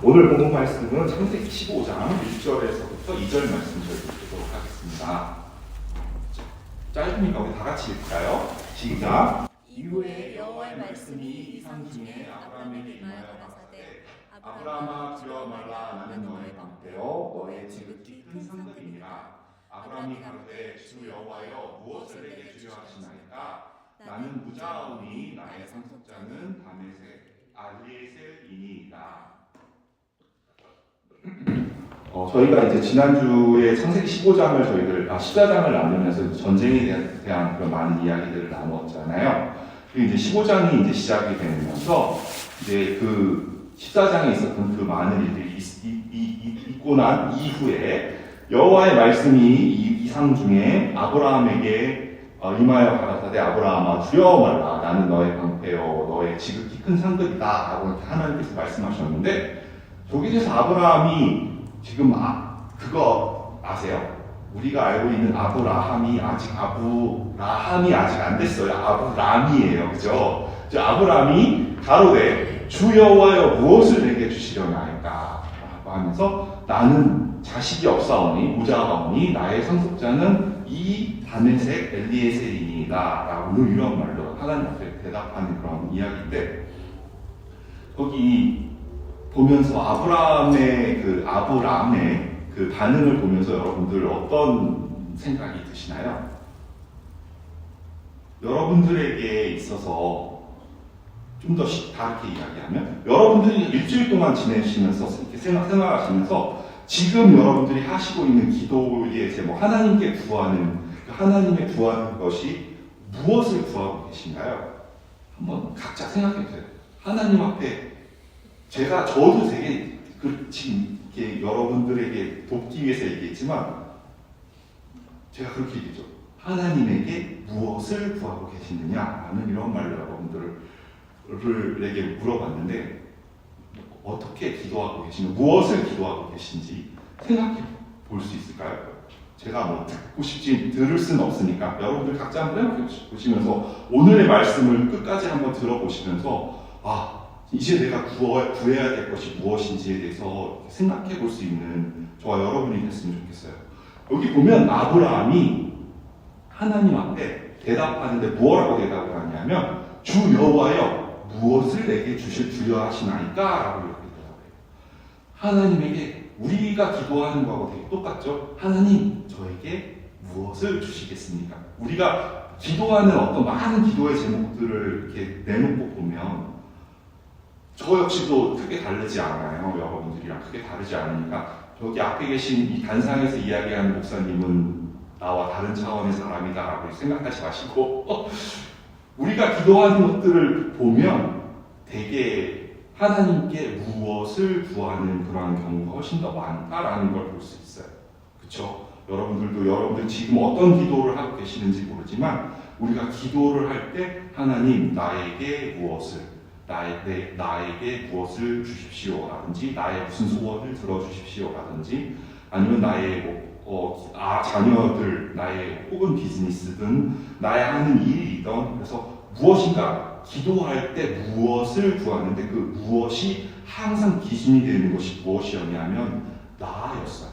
오늘 본문 말씀은 창세기 15장 1절에서부터 2절 말씀 저희보도록 하겠습니다. 짧으니까 우리 다 같이 읽을까요? 시작. 이후에 여호와의 말씀이 이상 중에 아브라함에게 임하여 가라사대 아브라함아 두려워 말라 나는 너의 방패요 너의 지극히 큰 상급이니라. 아브라함이 가로되 주 여호와여 무엇을 내게 주려 하시나이까 나는 무자오니 나의 상속자는 다메섹 알리에셀이니이다. 저희가 이제 지난주에 창세기 15장을 14장을 나누면서 전쟁에 대한 그런 많은 이야기들을 나누었잖아요. 그리고 이제 15장이 이제 시작이 되면서 이제 그 14장에 있었던 그 많은 일들이 있고 난 이후에 여호와의 말씀이 이상 중에 아브라함에게 임하여 가라사대 아브라함아 두려워 말라 나는 너의 방패요 너의 지극히 큰 상급이다 라고 하나님께서 말씀하셨는데 저기에서 아브라함이 지금 그거 아세요? 우리가 알고 있는 아브라함이 아직 안 됐어요. 아브람이에요. 그죠? 아브라함이 가로되 주 여호와여 무엇을 내게 주시려나이까 라고 하면서 나는 자식이 없사오니 무자가오니 나의 상속자는 이 다메섹 엘리에셀이니이다 라고 이런 말로 하나님 앞에 대답하는 그런 이야기인데 거기 보면서 아브람의 그 반응을 보면서 여러분들 어떤 생각이 드시나요? 여러분들에게 있어서 좀 더 다르게 이야기하면 여러분들이 일주일 동안 지내시면서 이렇게 생활하시면서 지금 여러분들이 하시고 있는 기도의 제목 하나님께 구하는 하나님의 구하는 것이 무엇을 구하고 계신가요? 한번 각자 생각해 보세요. 하나님 앞에 저도 되게 지금 이렇게 여러분들에게 돕기 위해서 얘기했지만 제가 그렇게 얘기죠. 하나님에게 무엇을 구하고 계시느냐라는 이런 말로 여러분들에게 물어봤는데 어떻게 기도하고 계시는지 무엇을 기도하고 계신지 생각해 볼 수 있을까요? 제가 뭐 듣고 싶지 들을 수는 없으니까 여러분들 각자 한번 생각해 보시면서 오늘의 말씀을 끝까지 한번 들어보시면서 이제 내가 구해야 될 것이 무엇인지에 대해서 생각해 볼 수 있는 저와 여러분이 됐으면 좋겠어요. 여기 보면 아브라함이 하나님 앞에 대답하는데 뭐라고 대답을 하냐면 주 여호와여 무엇을 내게 주려 하시나이까? 라고 이렇게 대답해요. 하나님에게 우리가 기도하는 거하고 되게 똑같죠? 하나님 저에게 무엇을 주시겠습니까? 우리가 기도하는 어떤 많은 기도의 제목들을 이렇게 내놓고 보면 저 역시도 크게 다르지 않아요. 여러분들이랑 크게 다르지 않으니까 여기 앞에 계신 이 단상에서 이야기하는 목사님은 나와 다른 차원의 사람이다 라고 생각하지 마시고 우리가 기도하는 것들을 보면 되게 하나님께 무엇을 구하는 그런 경우가 훨씬 더 많다라는 걸 볼 수 있어요. 그렇죠? 여러분들 지금 어떤 기도를 하고 계시는지 모르지만 우리가 기도를 할 때 하나님 나에게 무엇을 주십시오라든지 나의 무슨 소원을 들어주십시오라든지 아니면 나의 자녀들 나의 혹은 비즈니스든 나의 하는 일이든 그래서 무엇인가 기도할 때 무엇을 구하는데 그 무엇이 항상 기준이 되는 것이 무엇이었냐면 나였어요.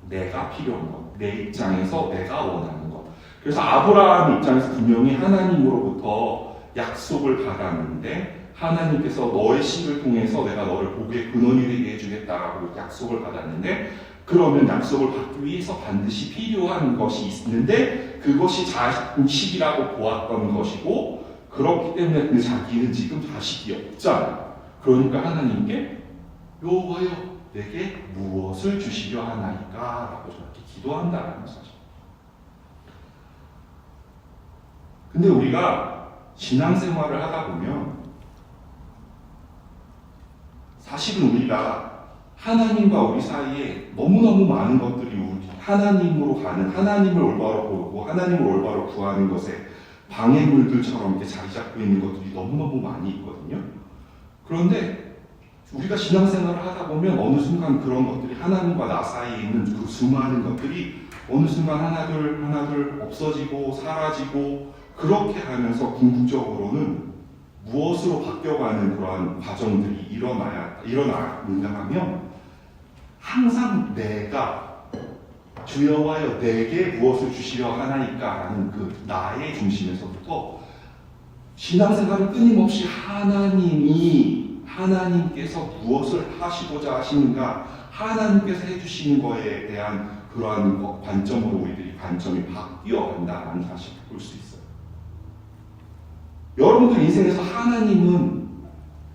내가 필요한 것, 내 입장에서 내가 원하는 것. 그래서 아브라함 입장에서 분명히 하나님으로부터 약속을 받았는데 하나님께서 너의 씨를 통해서 내가 너를 복의 근원이 되게 해주겠다라고 약속을 받았는데 그러면 약속을 받기 위해서 반드시 필요한 것이 있는데 그것이 자식이라고 보았던 것이고 그렇기 때문에 그 자기는 지금 자식이 없잖아요. 그러니까 하나님께 여호와여 내게 무엇을 주시려 하나이까? 라고 저렇게 기도한다는 사실. 근데 우리가 신앙생활을 하다 보면 사실은 우리가 하나님과 우리 사이에 너무너무 많은 것들이 하나님으로 가는 하나님을 올바로 보고 하나님을 올바로 구하는 것에 방해물들처럼 이렇게 자리 잡고 있는 것들이 너무너무 많이 있거든요. 그런데 우리가 신앙생활을 하다 보면 어느 순간 그런 것들이 하나님과 나 사이에 있는 그 수많은 것들이 어느 순간 하나둘 없어지고 사라지고 그렇게 하면서 궁극적으로는 무엇으로 바뀌어가는 그런 과정들이 일어나는가 하면 항상 내가 주여와여 내게 무엇을 주시려 하나이까라는 그 나의 중심에서부터 신앙생활은 끊임없이 하나님께서 무엇을 하시고자 하시는가, 하나님께서 해주시는 거에 대한 그러한 관점으로 우리들이 관점이 바뀌어 간다는 사실을 볼 수 있어요. 여러분들 인생에서 하나님은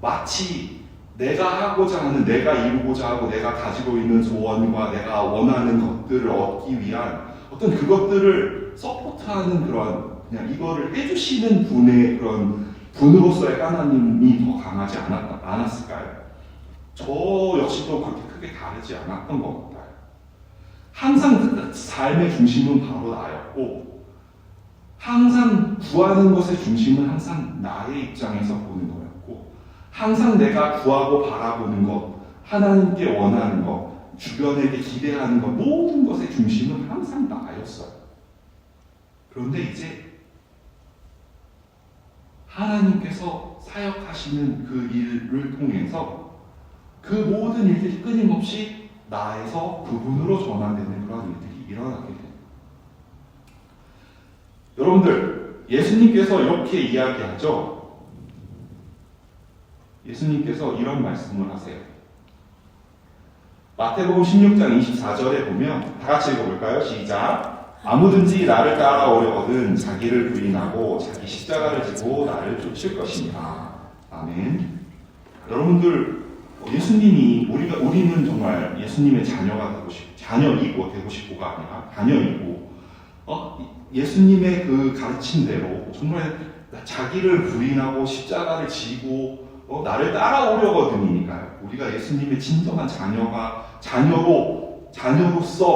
마치 내가 하고자 하는, 내가 이루고자 하고 내가 가지고 있는 소원과 내가 원하는 것들을 얻기 위한 어떤 그것들을 서포트하는 그런 그냥 이거를 해주시는 분의 그런 분으로서의 하나님이 더 강하지 않았을까요? 저 역시도 그렇게 크게 다르지 않았던 것 같아요. 항상 삶의 중심은 바로 나였고 항상 구하는 것의 중심은 항상 나의 입장에서 보는 거였고 항상 내가 구하고 바라보는 것, 하나님께 원하는 것, 주변에게 기대하는 것, 모든 것의 중심은 항상 나였어요. 그런데 이제 하나님께서 사역하시는 그 일을 통해서 그 모든 일들이 끊임없이 나에서 그분으로 전환되는 그런 일들이 일어나게 됩니다. 여러분들, 예수님께서 이렇게 이야기하죠. 예수님께서 이런 말씀을 하세요. 마태복음 16장 24절에 보면 다 같이 읽어볼까요? 시작. 아무든지 나를 따라오려거든 자기를 부인하고 자기 십자가를 지고 나를 쫓을 것이니라. 아멘. 여러분들, 예수님이 우리는 정말 예수님의 자녀이고 되고 싶고가 아니라 자녀이고 예수님의 그 가르침대로 정말 자기를 부인하고 십자가를 지고 나를 따라오려거든이니까요. 우리가 예수님의 진정한 자녀로서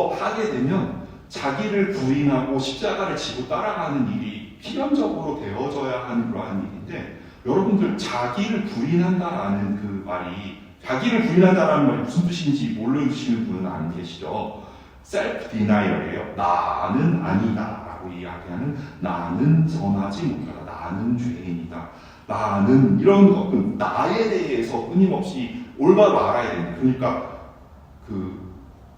하게 되면 자기를 부인하고 십자가를 지고 따라가는 일이 필연적으로 되어져야 하는 그러한 일인데, 여러분들 자기를 부인한다라는 그 말이, 자기를 부인한다라는 말이 무슨 뜻인지 모르시는 분은 안 계시죠. 셀프 디나이얼이에요. 나는 아니다 라고 이야기하는, 나는 선하지 못하다, 나는 죄인이다, 나는 이런 것은 나에 대해서 끊임없이 올바로 알아야 됩니다. 그러니까 그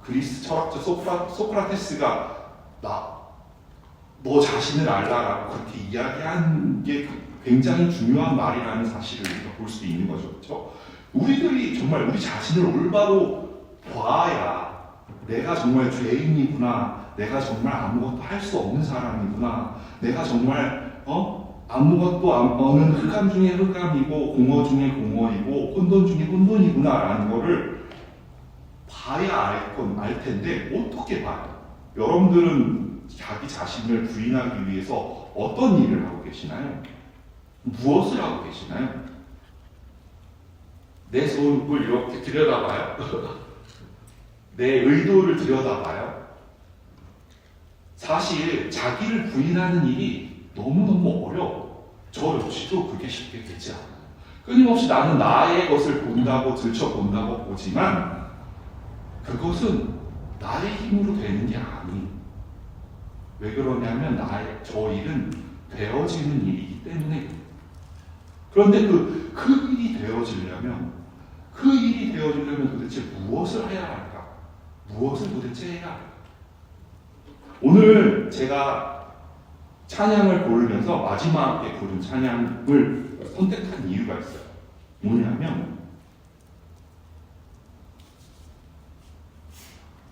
그리스 철학자 소크라테스가 너 자신을 알라라고 그렇게 이야기한 게 굉장히 중요한 말이라는 사실을 우리가 볼 수 있는 거죠. 그렇죠? 우리들이 정말 우리 자신을 올바로 봐야 내가 정말 죄인이구나, 내가 정말 아무것도 할 수 없는 사람이구나, 내가 정말 아무것도 없는 흑암 중에 흑암이고 공허 중에 공허이고 혼돈 중에 혼돈이구나 라는 거를 봐야 알 텐데 어떻게 봐요? 여러분들은 자기 자신을 부인하기 위해서 어떤 일을 하고 계시나요? 무엇을 하고 계시나요? 내 속을 이렇게 들여다봐요? 내 의도를 들여다봐요? 사실 자기를 부인하는 일이 너무너무 어려워. 저 역시도 그게 쉽게 되지 않아요. 끊임없이 나는 나의 것을 본다고 들춰본다고 보지만 그것은 나의 힘으로 되는 게 아니에요. 왜 그러냐면 저 일은 되어지는 일이기 때문에. 그런데 그 일이 되어지려면 도대체 무엇을 해야 할까? 무엇을 도대체 해야 할까? 오늘 제가 찬양을 고르면서 마지막에 부른 찬양을 선택한 이유가 있어요. 뭐냐면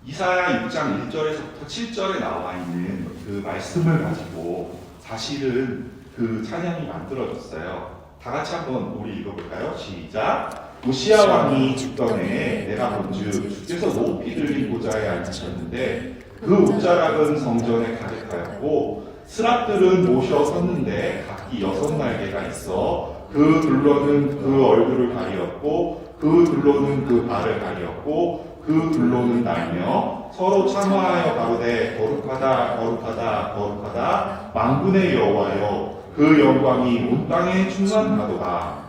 이사야 6장 1절에서부터 7절에 나와 있는 그 말씀을 가지고 사실은 그 찬양이 만들어졌어요. 다 같이 한번 우리 읽어볼까요? 시작. 우시야 왕이 죽던 해에 내가 본즉 주께서 높이 들린 보좌에 앉으셨는데 그 옷자락은 성전에 가득하였고 스랍들은 모셔 섰는데 각기 6날개가 있어 그 둘로는 그 얼굴을 가리었고 그 둘로는 그 발을 가리었고 그 둘로는 날며 서로 참화하여 가로되 거룩하다 거룩하다 거룩하다 만군의 여호와여 그 영광이 온 땅에 충만하도다.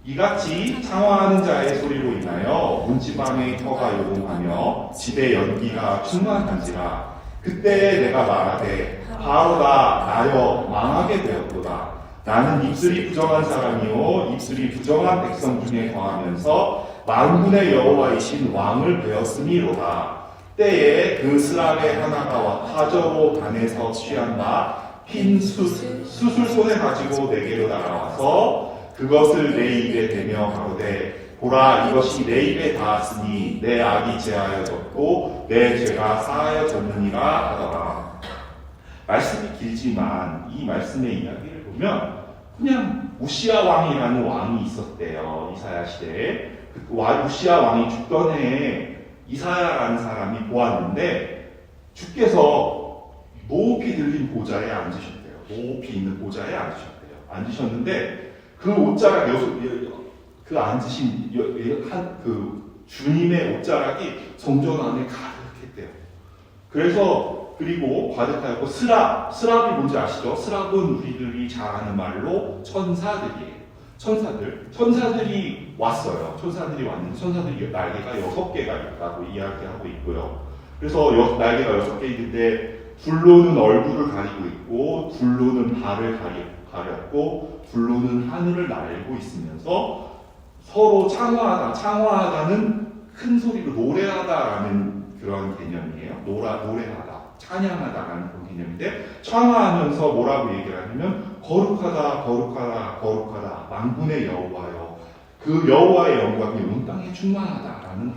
이같이 창화하는 자의 소리로 인하여 문지방의 터가 요동하며 집의 연기가 충만한지라. 그때 내가 말하되 바로가 나여 망하게 되었도다. 나는 입술이 부정한 사람이요 입술이 부정한 백성 중에 거하면서 만군의 여호와이신 왕을 배웠음이로다. 때에 그 스랍의 하나가 화저로 반에서 취한 바 흰 숯을 손에 가지고 내게로 날아와서 그것을 내 입에 대며 가로되 보라 이것이 내 입에 닿았으니 내 악이 제하여졌고 내 죄가 사하여졌느니라 하더라. 말씀이 길지만 이 말씀의 이야기를 보면 그냥 우시야 왕이라는 왕이 있었대요. 이사야 시대에. 우시야 왕이 죽던 해에 이사야라는 사람이 보았는데 주께서 높이 들린 보좌에 앉으셨대요. 높이 있는 보좌에 앉으셨대요. 앉으셨는데 그 옷자락 그 앉으신 그 주님의 옷자락이 성전 안에 가득했대요. 그래서 그리고 가득하였고 스랍이 뭔지 아시죠? 스랍은 우리들이 잘 아는 말로 천사들이에요. 천사들이 왔어요. 천사들이 왔는데 천사들이 날개가 6개가 있다고 이야기하고 있고요. 그래서 날개가 6개 있는데 둘로는 얼굴을 가리고 있고 둘로는 발을 가렸고 둘로는 하늘을 날고 있으면서 서로 창화하다는 큰 소리로 노래하다라는 그런 개념이에요. 노래하다, 찬양하다라는 그런 개념인데 창화하면서 뭐라고 얘기를 하냐면 거룩하다 만군의 여호와여 그 여호와의 영광이 온 땅에 충만하다라는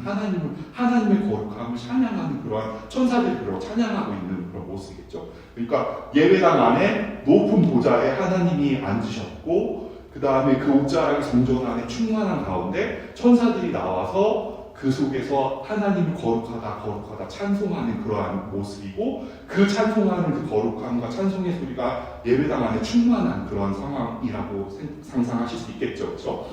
하나님의 거룩함을 찬양하는 그러한 천사들이 그렇게 찬양하고 있는 그런 모습이겠죠. 그러니까 예배당 안에 높은 보좌에 하나님이 앉으셨고 그 다음에 그 옷자락이 성전 안에 충만한 가운데 천사들이 나와서 그 속에서 하나님을 거룩하다 찬송하는 그러한 모습이고 그 찬송하는 그 거룩함과 찬송의 소리가 예배당 안에 충만한 그런 상황이라고 상상하실 수 있겠죠. 그렇죠?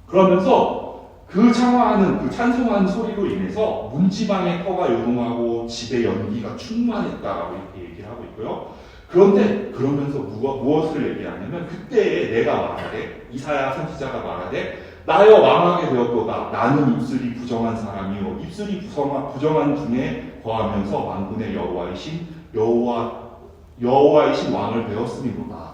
그러면서 그 찬송하는 소리로 인해서 문지방의 터가 요동하고 집의 연기가 충만했다라고 이렇게 얘기를 하고 있고요. 그런데 그러면서 무엇을 얘기하냐면 그때에 내가 말하되 이사야 선지자가 말하되 나여 왕하게 되었도다. 나는 입술이 부정한 사람이요 입술이 부정한 중에 거하면서 만군의 여호와이신 왕을 배웠음이로다.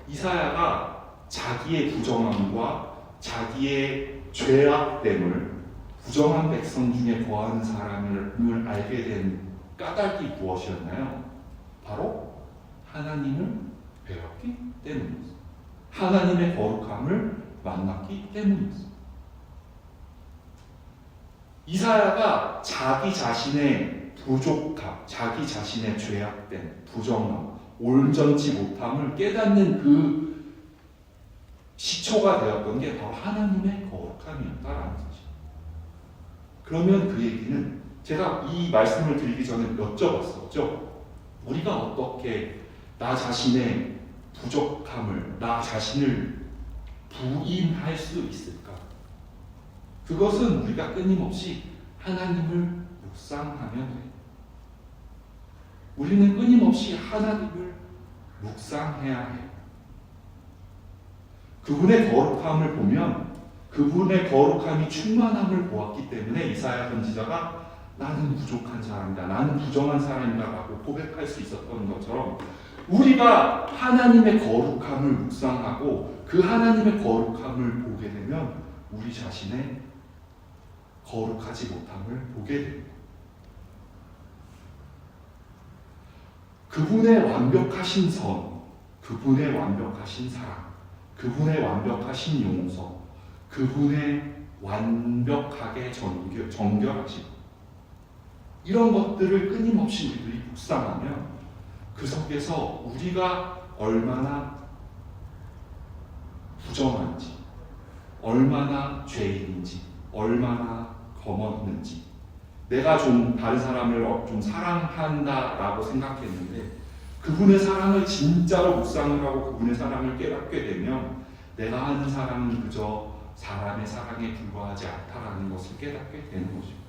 이사야가 자기의 부정함과 자기의 죄악됨을 부정한 백성 중에 거하는 사람을 알게 된 까닭이 무엇이었나요? 바로 하나님을 배웠기 때문이었습니다. 하나님의 거룩함을 만났기 때문이었습니다. 이사야가 자기 자신의 부족함, 자기 자신의 죄악됨, 부정함, 온전치 못함을 깨닫는 그 시초가 되었던 게 바로 하나님의 거룩함이었다라는 사실. 그러면 그 얘기는 제가 이 말씀을 드리기 전에 여쭤봤었죠. 우리가 어떻게 나 자신의 부족함을, 나 자신을 부인할 수 있을까? 그것은 우리가 끊임없이 하나님을 묵상하면 돼요. 우리는 끊임없이 하나님을 묵상해야 해요. 그분의 거룩함을 보면 그분의 거룩함이 충만함을 보았기 때문에 이사야 선지자가 나는 부족한 사람이다, 나는 부정한 사람이다 라고 고백할 수 있었던 것처럼 우리가 하나님의 거룩함을 묵상하고 그 하나님의 거룩함을 보게 되면 우리 자신의 거룩하지 못함을 보게 됩니다. 그분의 완벽하신 선, 그분의 완벽하신 사랑, 그분의 완벽하신 용서, 그분의 완벽하게 정결하심, 이런 것들을 끊임없이 우리들이 묵상하면 그 속에서 우리가 얼마나 부정한지, 얼마나 죄인인지, 얼마나 검었는지, 내가 좀 다른 사람을 좀 사랑한다라고 생각했는데 그분의 사랑을 진짜로 묵상을 하고 그분의 사랑을 깨닫게 되면 내가 하는 사랑은 그저 사람의 사랑에 불과하지 않다라는 것을 깨닫게 되는 것입니다.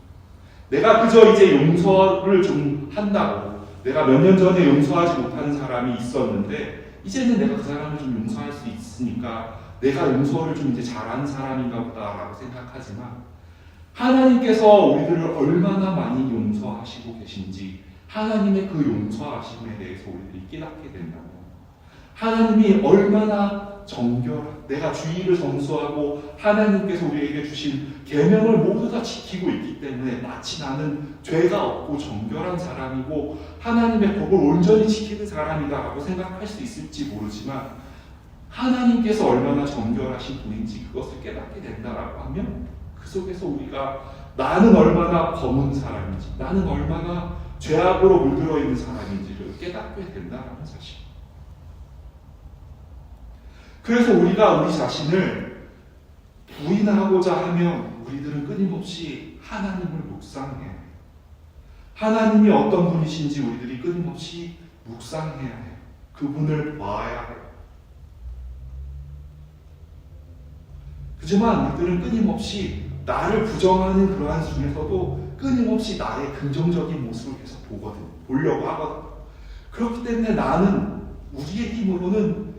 내가 그저 이제 용서를 좀 한다고, 내가 몇 년 전에 용서하지 못하는 사람이 있었는데 이제는 내가 그 사람을 좀 용서할 수 있으니까 내가 용서를 좀 이제 잘하는 사람인가 보다라고 생각하지만 하나님께서 우리들을 얼마나 많이 용서하시고 계신지, 하나님의 그 용서하심에 대해서 우리들이 깨닫게 된다면 하나님이 얼마나 내가 주의를 성수하고 하나님께서 우리에게 주신 계명을 모두 다 지키고 있기 때문에 마치 나는 죄가 없고 정결한 사람이고 하나님의 법을 온전히 지키는 사람이다라고 생각할 수 있을지 모르지만 하나님께서 얼마나 정결하신 분인지 그것을 깨닫게 된다라고 하면 그 속에서 우리가 나는 얼마나 검은 사람인지, 나는 얼마나 죄악으로 물들어 있는 사람인지를 깨닫게 된다라는 사실. 그래서 우리가 우리 자신을 부인하고자 하면 우리들은 끊임없이 하나님을 묵상해야 해요. 하나님이 어떤 분이신지 우리들이 끊임없이 묵상해야 해요. 그분을 봐야 해요. 하지만 우리들은 끊임없이 나를 부정하는 그러한 중에서도 끊임없이 나의 긍정적인 모습을 계속 보려고 하거든. 그렇기 때문에 나는 우리의 힘으로는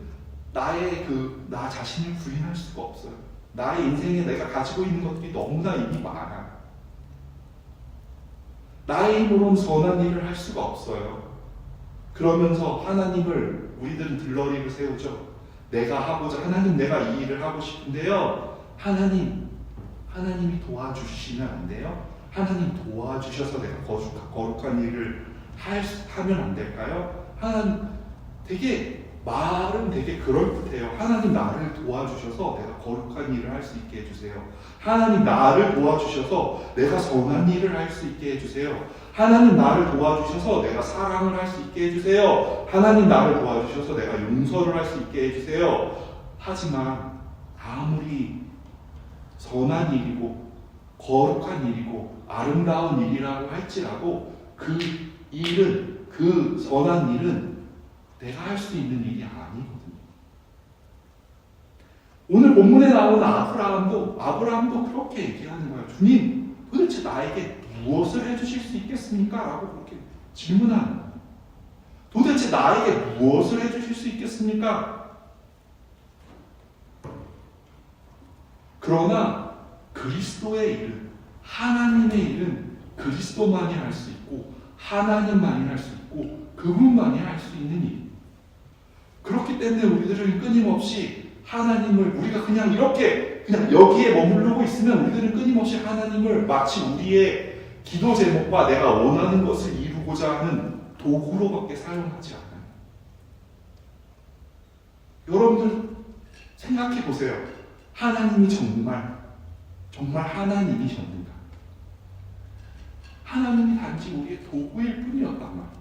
나 자신을 부인할 수가 없어요. 나의 인생에 내가 가지고 있는 것들이 너무나 이미 많아. 나의 힘으로는 선한 일을 할 수가 없어요. 그러면서 하나님을 우리들은 들러리를 세우죠. 하나님 내가 이 일을 하고 싶은데요. 하나님이 도와주시면 안 돼요? 하나님 도와주셔서 내가 거룩한 일을 하면 안 될까요? 말은 되게 그럴듯해요. 하나님 나를 도와주셔서 내가 거룩한 일을 할 수 있게 해주세요. 하나님 나를 도와주셔서 내가 선한 일을 할 수 있게 해주세요. 하나님 나를 도와주셔서 내가 사랑을 할 수 있게 해주세요. 하나님 나를 도와주셔서 내가 용서를 할 수 있게 해주세요. 하지만 아무리 선한 일이고 거룩한 일이고 아름다운 일이라고 할지라도 그 선한 일은 내가 할 수 있는 일이 아니거든요. 오늘 본문에 나온 아브라함도 그렇게 얘기하는 거예요. 주님, 도대체 나에게 무엇을 해주실 수 있겠습니까? 라고 그렇게 질문하는 거예요. 도대체 나에게 무엇을 해주실 수 있겠습니까? 그러나 그리스도의 일은, 하나님의 일은 그리스도만이 할 수 있고 하나님만이 할 수 있고 그분만이 할 수 있는 일. 그렇기 때문에 우리들은 끊임없이 우리가 그냥 여기에 머무르고 있으면 우리들은 끊임없이 하나님을 마치 우리의 기도 제목과 내가 원하는 것을 이루고자 하는 도구로밖에 사용하지 않아요. 여러분들 생각해 보세요. 하나님이 정말 하나님이셨는가? 하나님이 단지 우리의 도구일 뿐이었단 말이에요.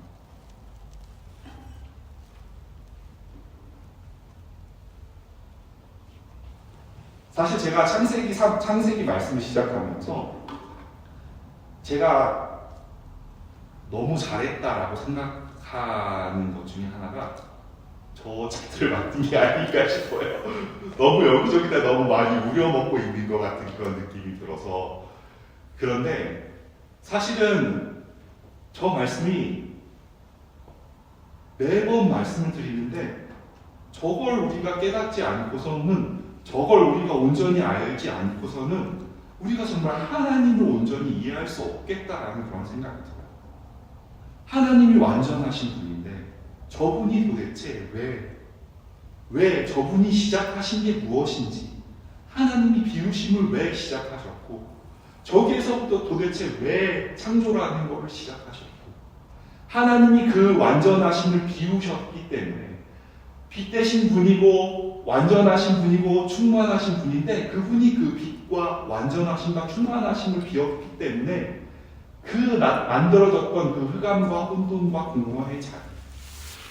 사실 제가 창세기 말씀을 시작하면서 제가 너무 잘했다라고 생각하는 것 중에 하나가 저 자들을 맡은 게 아닐까 싶어요. 너무 여기저기다 너무 많이 우려먹고 있는 것 같은 그런 느낌이 들어서. 그런데 사실은 저 말씀이 매번 말씀을 드리는데 저걸 우리가 깨닫지 않고서는, 저걸 우리가 온전히 알지 않고서는 우리가 정말 하나님을 온전히 이해할 수 없겠다라는 그런 생각이 들어요. 하나님이 완전하신 분인데 저분이 도대체 왜 저분이 시작하신 게 무엇인지, 하나님이 비우심을 왜 시작하셨고, 저기에서부터 도대체 왜 창조라는 것을 시작하셨고, 하나님이 그 완전하심을 비우셨기 때문에 빛 대신 분이고 완전하신 분이고 충만하신 분인데, 그분이 그 빛과 완전하심과 충만하심을 비웠기 때문에 만들어졌던 그 흑암과 혼돈과 공허의 자리,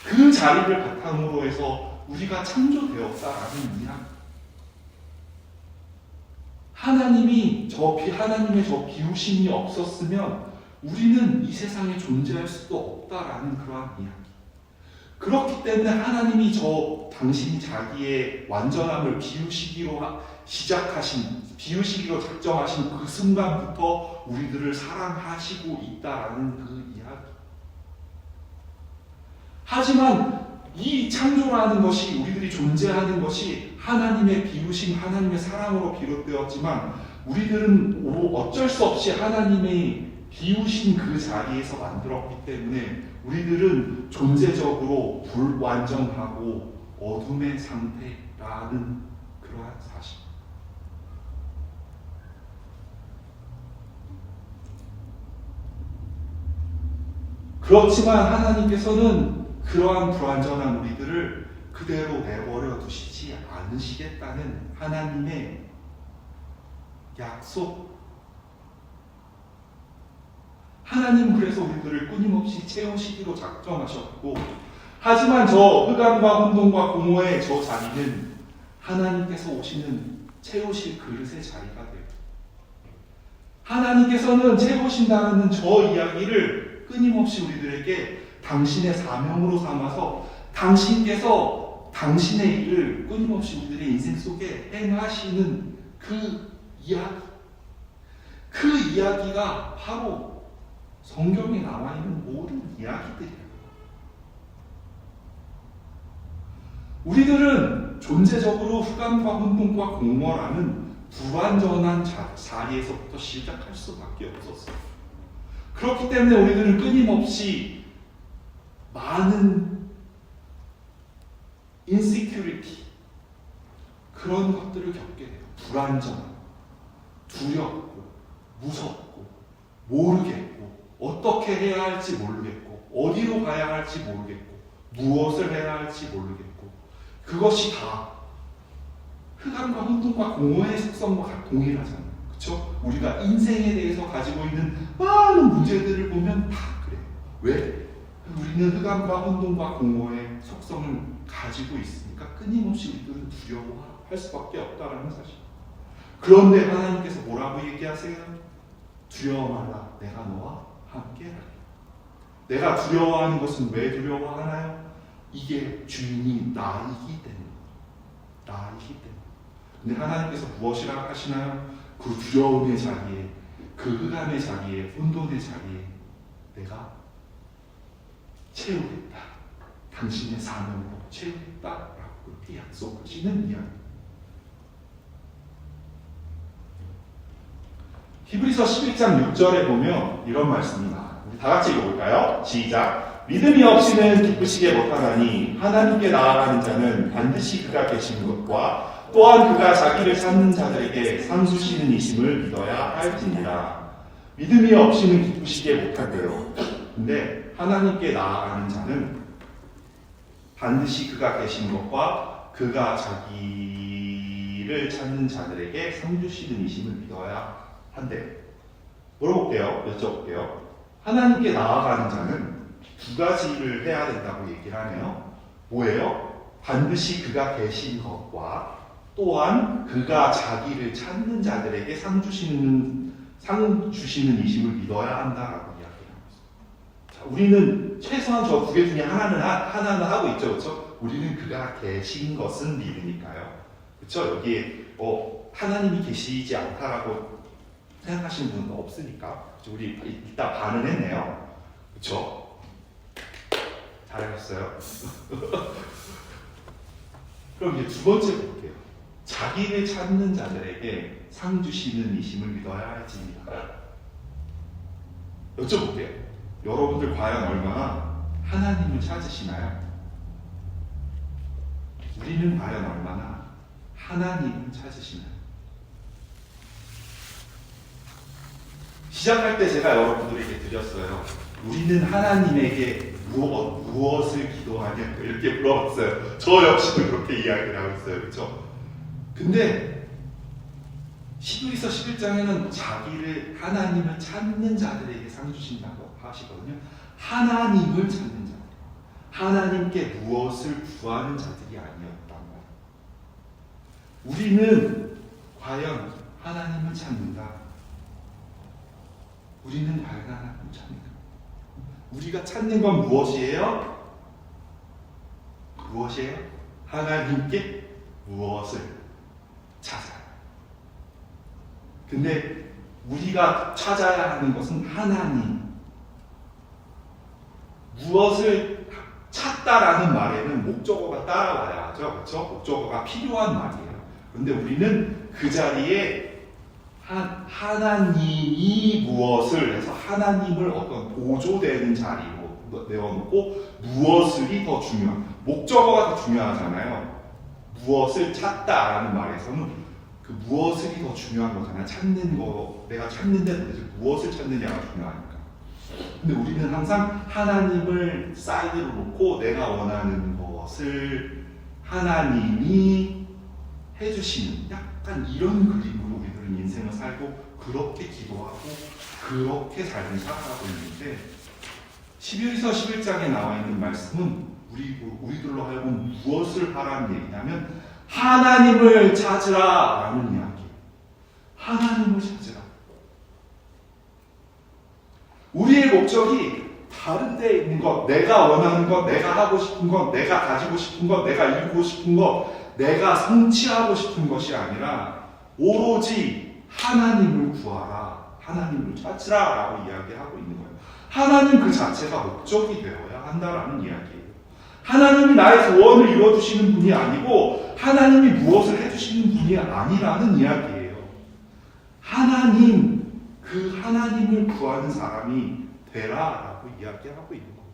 그 자리를 바탕으로 해서 우리가 창조되었다라는 이야기. 하나님의 저 비우심이 없었으면 우리는 이 세상에 존재할 수도 없다라는 그러한 이야기. 그렇기 때문에 하나님이 당신이 자기의 완전함을 비우시기로 작정하신 그 순간부터 우리들을 사랑하시고 있다라는 그 이야기. 하지만 이 창조라는 것이, 우리들이 존재하는 것이 하나님의 비우심, 하나님의 사랑으로 비롯되었지만 우리들은 어쩔 수 없이 하나님의 비우신 그 자리에서 만들었기 때문에 우리들은 존재적으로 불완전하고 어둠의 상태라는 그러한 사실. 그렇지만 하나님께서는 그러한 불완전한 우리들을 그대로 내버려 두시지 않으시겠다는 하나님의 약속. 하나님 그래서 우리들을 끊임없이 채우시기로 작정하셨고, 하지만 저 흑암과 혼돈과 공허의 저 자리는 하나님께서 오시는 채우실 그릇의 자리가 돼요. 하나님께서는 채우신다는 저 이야기를 끊임없이 우리들에게 당신의 사명으로 삼아서 당신께서 당신의 일을 끊임없이 우리들의 인생 속에 행하시는 그 이야기, 그 이야기가 바로 성경에 나와 있는 모든 이야기들이에요. 우리들은 존재적으로 흑암과 혼돈과 공허라는 불완전한 자리에서부터 시작할 수밖에 없었어요. 그렇기 때문에 우리들은 끊임없이 많은 insecurity, 그런 것들을 겪게 돼요. 불안정, 두렵고, 무섭고, 모르겠고, 어떻게 해야 할지 모르겠고, 어디로 가야 할지 모르겠고, 무엇을 해야 할지 모르겠고, 그것이 다 흑암과 혼돈과 공허의 속성과 동일하잖아요. 그렇죠? 우리가 인생에 대해서 가지고 있는 많은 문제들을 보면 다 그래요. 왜? 우리는 흑암과 혼돈과 공허의 속성을 가지고 있으니까 끊임없이 우리들은 두려워할 수밖에 없다는 사실. 그런데 하나님께서 뭐라고 얘기하세요? 두려워 말라, 내가 너와 함께하리. 내가 두려워하는 것은 왜 두려워하나요? 이게 주인이 나이기 때문에. 나이기 때문에. 근데 하나님께서 무엇이라 하시나요? 그 두려움의 자리에, 그 흑암의 자리에, 혼돈의 자리에 내가 채우겠다. 당신의 사명으로 채우겠다라고 그렇게 약속하시는 이야기. 히브리서 11장 6절에 보면 이런 말씀이 나와요. 우리 다 같이 읽어볼까요? 시작. 믿음이 없이는 기쁘시게 못하나니 하나님께 나아가는 자는 반드시 그가 계신 것과 또한 그가 자기를 찾는 자들에게 상 주시는 이심을 믿어야 할지니라. 믿음이 없이는 기쁘시게 못하대요. 근데 하나님께 나아가는 자는 반드시 그가 계신 것과 그가 자기를 찾는 자들에게 상 주시는 이심을 믿어야 한대. 물어볼게요. 여쭤볼게요. 하나님께 나아가는 자는 두 가지를 해야 된다고 얘기를 하네요. 뭐예요? 반드시 그가 계신 것과 또한 그가 자기를 찾는 자들에게 상 주시는 이심을 믿어야 한다라고 이야기를 하고 있어요. 자, 우리는 최소한 저 두 개 중에 하나는 하고 있죠, 그렇죠? 우리는 그가 계신 것은 믿으니까요, 그렇죠? 여기에 하나님이 계시지 않다라고 생각하시는 분은 없으니까, 그렇죠? 우리 이따 반은 했네요, 그렇죠? 잘하셨어요. 그럼 이제 두 번째 볼게요. 자기를 찾는 자들에게 상 주시는 이심을 믿어야 할지입니다. 여쭤볼게요. 여러분들 과연 얼마나 하나님을 찾으시나요? 우리는 과연 얼마나 하나님을 찾으시나요? 시작할 때 제가 여러분들에게 드렸어요. 우리는 하나님에게 무엇을 기도하냐 이렇게 물어봤어요. 저 역시도 그렇게 이야기를 하고 있어요, 그렇죠? 근데 히브리서 11장에는 자기를 하나님을 찾는 자들에게 상 주신다고 하시거든요. 하나님을 찾는 자들, 하나님께 무엇을 구하는 자들이 아니었단 말이에요. 우리는 과연 하나님을 찾는가? 우리는 과연 하나님을 찾는가? 우리가 찾는 건 무엇이에요? 무엇이에요? 하나님께 무엇을 찾아요. 근데 우리가 찾아야 하는 것은 하나님. 무엇을 찾다라는 말에는 목적어가 따라와야 하죠. 그렇죠? 목적어가 필요한 말이에요. 그런데 우리는 그 자리에 하나님이 무엇을 해서 하나님을 어떤 보조되는 자리로 내어놓고 무엇을이 더 중요한, 목적어가 더 중요하잖아요. 무엇을 찾다라는 말에서는 그 무엇을이 더 중요한 거잖아요. 찾는 거, 내가 찾는데 도대체 무엇을 찾느냐가 중요하니까. 근데 우리는 항상 하나님을 사이드로 놓고 내가 원하는 것을 하나님이 해주시는 약간 이런 그림으로 우리들은 인생을 살고 그렇게 기도하고 그렇게 삶을 살아가고 있는데 11서 11장에 나와 있는 말씀은 우리들로 하여금 무엇을 하라는 얘기냐면 하나님을 찾으라 라는 이야기. 하나님을 찾으라. 우리의 목적이 다른 데 있는 것, 내가 원하는 것, 내가 하고 싶은 것, 내가 가지고 싶은 것, 내가 이루고 싶은 것, 내가 성취하고 싶은 것이 아니라 오로지 하나님을 구하라, 하나님을 찾으라 라고 이야기하고 있는 거예요. 하나님 그 자체가 목적이 되어야 한다라는 이야기예요. 하나님이 나의 소원을 이루어주시는 분이 아니고 하나님이 무엇을 해주시는 분이 아니라는 이야기예요. 하나님, 그 하나님을 구하는 사람이 되라라고 이야기하고 있는 거예요.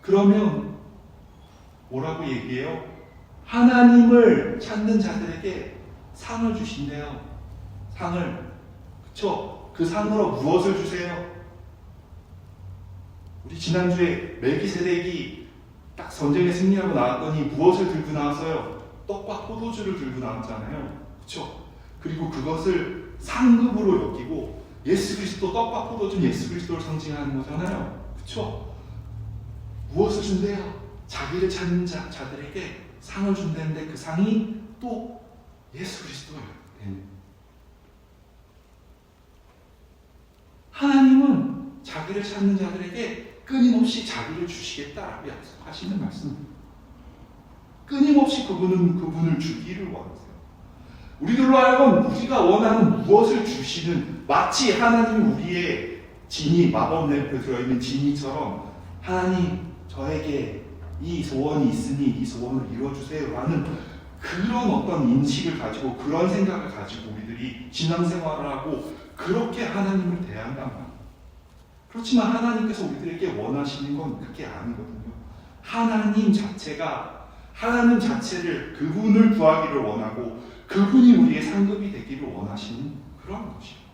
그러면 뭐라고 얘기해요? 하나님을 찾는 자들에게 상을 주신대요. 상을. 그쵸? 그 상으로 무엇을 주세요? 우리 지난주에 멜기세덱이 딱 전쟁에 승리하고 나왔더니 무엇을 들고 나왔어요? 떡과 포도주를 들고 나왔잖아요. 그쵸? 그리고 그것을 상급으로 여기고 예수 그리스도, 떡과 포도주는 예수 그리스도를 상징하는 거잖아요. 그쵸? 무엇을 준대요? 자기를 찾는 자들에게 상을 준다는데 그 상이 또 예수 그리스도예요. 하나님은 자기를 찾는 자들에게 끊임없이 자기를 주시겠다라고 약속하시는 말씀입니다. 끊임없이 그분을 주기를 원하세요. 우리들로 하여금 우리가 원하는 무엇을 주시는, 마치 하나님이 우리의 지니, 마법 램프에 들어있는 지니처럼 하나님 저에게 이 소원이 있으니 이 소원을 이루어주세요 라는 그런 어떤 인식을 가지고 그런 생각을 가지고 우리들이 신앙생활을 하고 그렇게 하나님을 대한단 말이에요. 그렇지만 하나님께서 우리들에게 원하시는 건 그게 아니거든요. 하나님 자체를 그분을 구하기를 원하고 그분이 우리의 상급이 되기를 원하시는 그런 것이에요.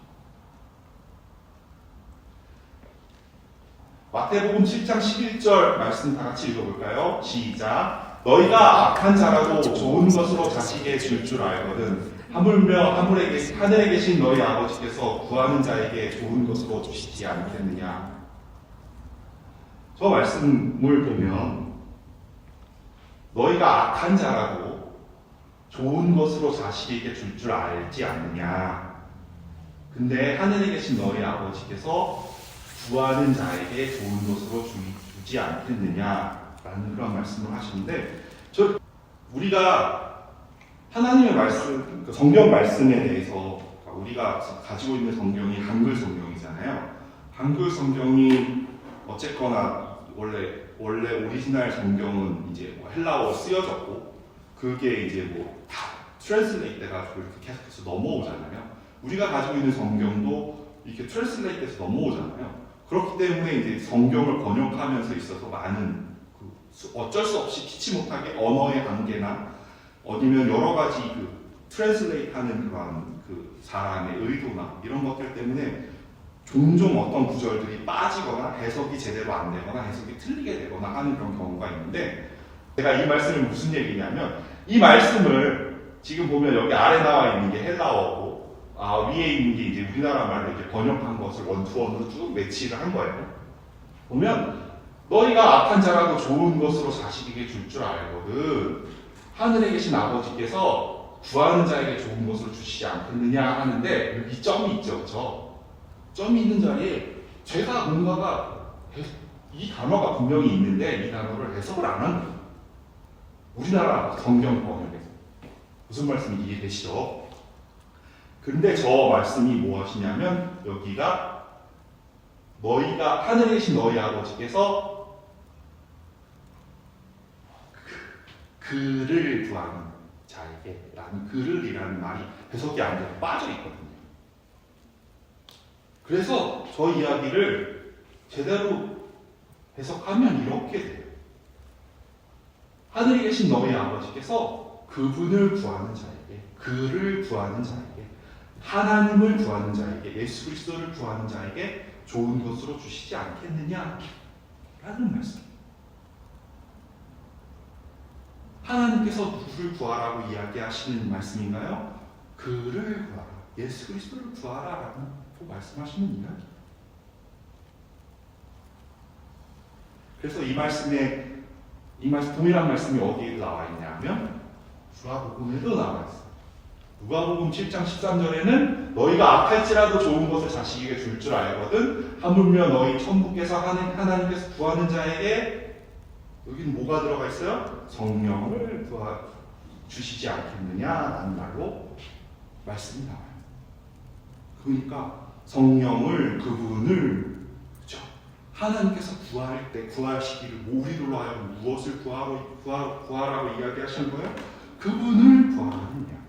마태복음 7장 11절 말씀 다 같이 읽어볼까요? 시작. 너희가 악한 자라도 좋은 것으로 자식에게 줄 줄 알거든 하물며 하늘에 계신 너희 아버지께서 구하는 자에게 좋은 것으로 주시지 않겠느냐. 저 말씀을 보면 너희가 악한 자라도 좋은 것으로 자식에게 줄 줄 알지 않느냐. 근데 하늘에 계신 너희 아버지께서 구하는 자에게 좋은 것으로 주지 않겠느냐라는 그런 말씀을 하시는데, 우리가 하나님의 말씀, 성경 말씀에 대해서 우리가 가지고 있는 성경이 한글 성경이잖아요. 한글 성경이 어쨌거나 원래 오리지널 성경은 이제 헬라어로 쓰여졌고 그게 이제 다 트랜슬레이트 돼가지고 이렇게 계속해서 넘어오잖아요. 우리가 가지고 있는 성경도 이렇게 트랜슬레이트 돼서 넘어오잖아요. 그렇기 때문에 이제 성경을 번역하면서 있어서 많은 어쩔 수 없이 피치 못하게 언어의 한계나 아니면 여러 가지 트랜슬레이트하는 그런 사람의 의도나 이런 것들 때문에 종종 어떤 구절들이 빠지거나 해석이 제대로 안 되거나 해석이 틀리게 되거나 하는 그런 경우가 있는데, 제가 이 말씀이 무슨 얘기냐면 이 말씀을 지금 보면 여기 아래 나와 있는 게 헬라어고 위에 있는 게 이제 우리나라 말로 이렇게 번역한 것을 원투원으로 쭉 매치를 한 거예요. 보면 너희가 악한 자라도 좋은 것으로 자식에게 줄 줄 알거든 하늘에 계신 아버지께서 구하는 자에게 좋은 것을 주시지 않겠느냐 하는데 여기 점이 있죠. 그렇죠? 점이 있는 자리에 제가 뭔가가 이 단어가 분명히 있는데 이 단어를 해석을 안 한 거예요. 우리나라 성경 번역에서. 무슨 말씀인지 이해되시죠? 그런데 저 말씀이 무엇이냐면 여기가 너희가 하늘에 계신 너희 아버지께서 그를 구하는 자에게 라는 그를이라는 말이 해석이 안 돼서 빠져 있거든요. 그래서 저 이야기를 제대로 해석하면 이렇게 돼요. 하늘에 계신 너희 아버지께서 그분을 구하는 자에게, 그를 구하는 자에게, 하나님을 구하는 자에게, 예수 그리스도를 구하는 자에게 좋은 것으로 주시지 않겠느냐? 라는 말씀. 하나님께서 누구를 구하라고 이야기하시는 말씀인가요? 그를 구하라. 예수 그리스도를 구하라. 라고 말씀하시는 이야기. 그래서 이 동일한 말씀이 어디에 나와 있냐면 누가복음에도 나와 있어요. 누가복음 7장 13절에는 너희가 악할지라도 좋은 것을 자식에게 줄 줄 알거든 하물며 너희 천국에서 하나님께서 구하는 자에게 여기는 뭐가 들어가 있어요? 성령을 주시지 않겠느냐라는 말로 말씀이 나와요. 그러니까 성령을 그분을 그렇죠? 하나님께서 구할 때 구하시기를 우리들로 하여금 무엇을 구하라고 이야기하시는 거예요? 그분을 구하라는 이야기.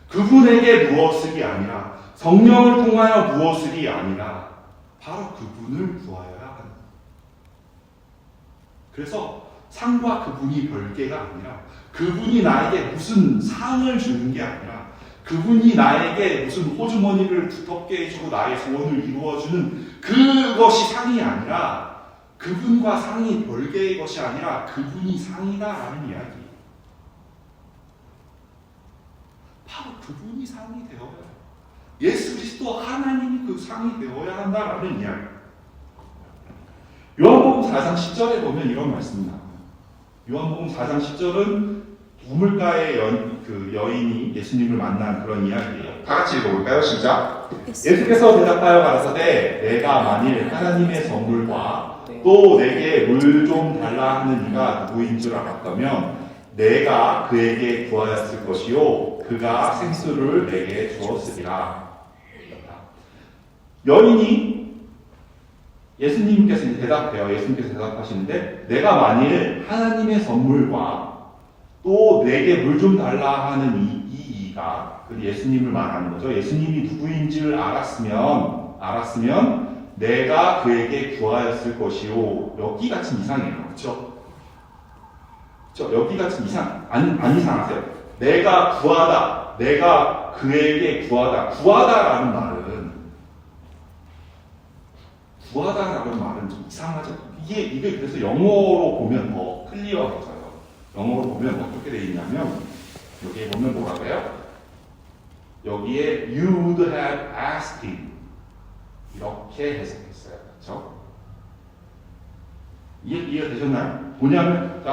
그분에게 무엇을이 아니라 성령을 통하여 무엇을이 아니라 바로 그분을 구하여야 한다. 그래서 상과 그분이 별개가 아니라 그분이 나에게 무슨 상을 주는 게 아니라 그분이 나에게 무슨 호주머니를 두텁게 해주고 나의 소원을 이루어주는 그것이 상이 아니라 그분과 상이 별개의 것이 아니라 그분이 상이다라는 이야기. 바로 그분이 상이 되어야 해요. 예수 그리스도 하나님이 그 상이 되어야 한다라는 이야기. 요한복음 4장 10절에 보면 이런 말씀이 나와요. 요한복음 4장 10절은 우물가의 여인이 예수님을 만난 그런 이야기예요. 다 같이 읽어볼까요? 시작. 예수께서 대답하여 가라사대 내가 만일 하나님의 선물과 또 내게 물 좀 달라 하는 이가 누구인 줄 알았다면 내가 그에게 구하였을 것이요 그가 생수를 내게 주었으리라. 여인이 예수님께서 대답해요. 예수님께서 대답하시는데 내가 만일 하나님의 선물과 또 내게 물 좀 달라 하는 이가 예수님을 말하는 거죠. 예수님이 누구인지를 알았으면 내가 그에게 구하였을 것이요. 여기 같은 이상해요. 그렇죠? 여기 같은 이상 안 이상하세요? 내가 구하다, 내가 그에게 구하다라는 말은 좀 이상하죠. 이게 그래서 영어로 보면 더 클리어해져요. 영어로 보면 어떻게 되어 있냐면 여기에 보면 뭐라고 해요? 여기에 you would have asked him 이렇게 해석했어요. 그렇죠? 이해되셨나요? 뭐냐면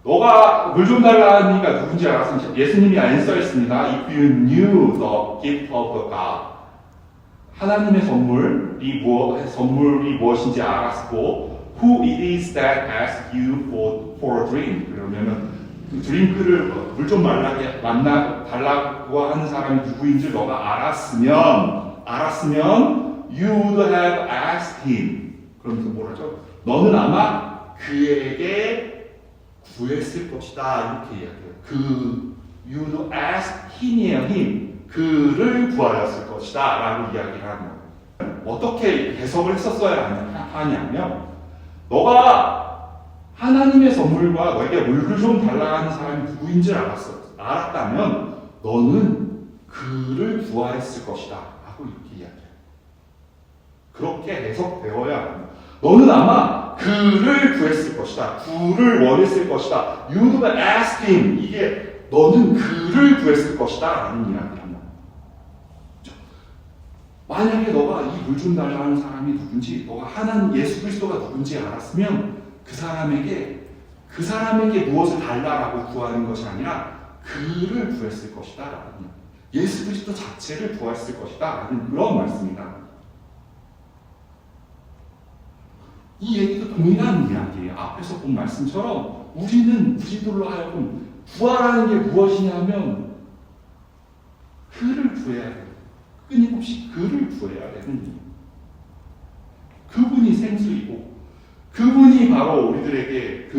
너가 물 좀 달라 하니까 누군지 알았으면 예수님이 안서했습니다. If you knew the gift of God 하나님의 선물이 무엇인지 알았고 Who it is that asked you for a drink 그러면은 그 드링크를 물 좀 달라고 하는 사람이 누구인지 너가 알았으면 You would have asked him 그러면서 뭐라죠? 너는 아마 그에게 구했을 것이다 이렇게 이야기해요. You would ask him이에요. him 그를 구하였을 것이다 라고 이야기를 하는 거예요. 어떻게 해석을 했었어야 하냐면 너가 하나님의 선물과 너에게 물을 좀 달라 하는 사람이 누구인지 알았다면 너는 그를 구하였을 것이다 라고 이렇게 이야기해요. 그렇게 해석되어야 합니다. 너는 아마 그를 구했을 것이다. 그를 원했을 것이다. You would have asked him. 이게 너는 그를 구했을 것이다 라는 이야기를 합니다. 만약에 너가 이 물 좀 달라는 사람이 누군지 너가 하나님 예수 그리스도가 누군지 알았으면 그 사람에게 무엇을 달라라고 구하는 것이 아니라 그를 구했을 것이다 라는 예수 그리스도 자체를 구했을 것이다 라는 그런 말씀이다. 이 얘기도 동일한 이야기예요. 앞에서 본 말씀처럼 우리들로 하여금 구하라는 게 무엇이냐면 그를 구해야 돼요. 끊임없이 그를 구해야 되는 이유. 그분이 생수이고 그분이 바로 우리들에게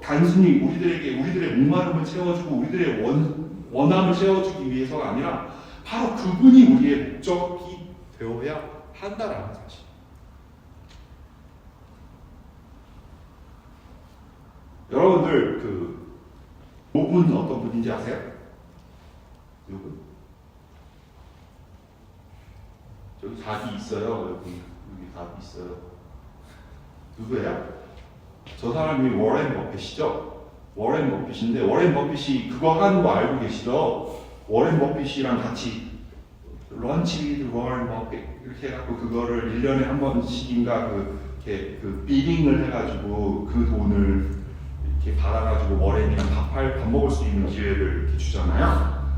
단순히 우리들의 목마름을 채워주고 우리들의 원함을 채워주기 위해서가 아니라 바로 그분이 우리의 목적이 되어야 한다라는 사실. 여러분들 그 요분 어떤 분인지 아세요? 요분? 저기 답이 있어요. 여기 답이 있어요. 누구예요? 저 사람이 워렌 버핏이죠. 워렌 버핏인데 워렌 버핏이 그거 하는 거 알고 계시죠? 워렌 버핏이랑 같이 런치 위드 워렌 버핏 이렇게 해갖고 그거를 1년에 한 번씩인가 이렇게 비딩을 해가지고 그 돈을 이렇게 받아가지고 워렌이랑 밥 먹을 수 있는 기회를 이렇게 주잖아요.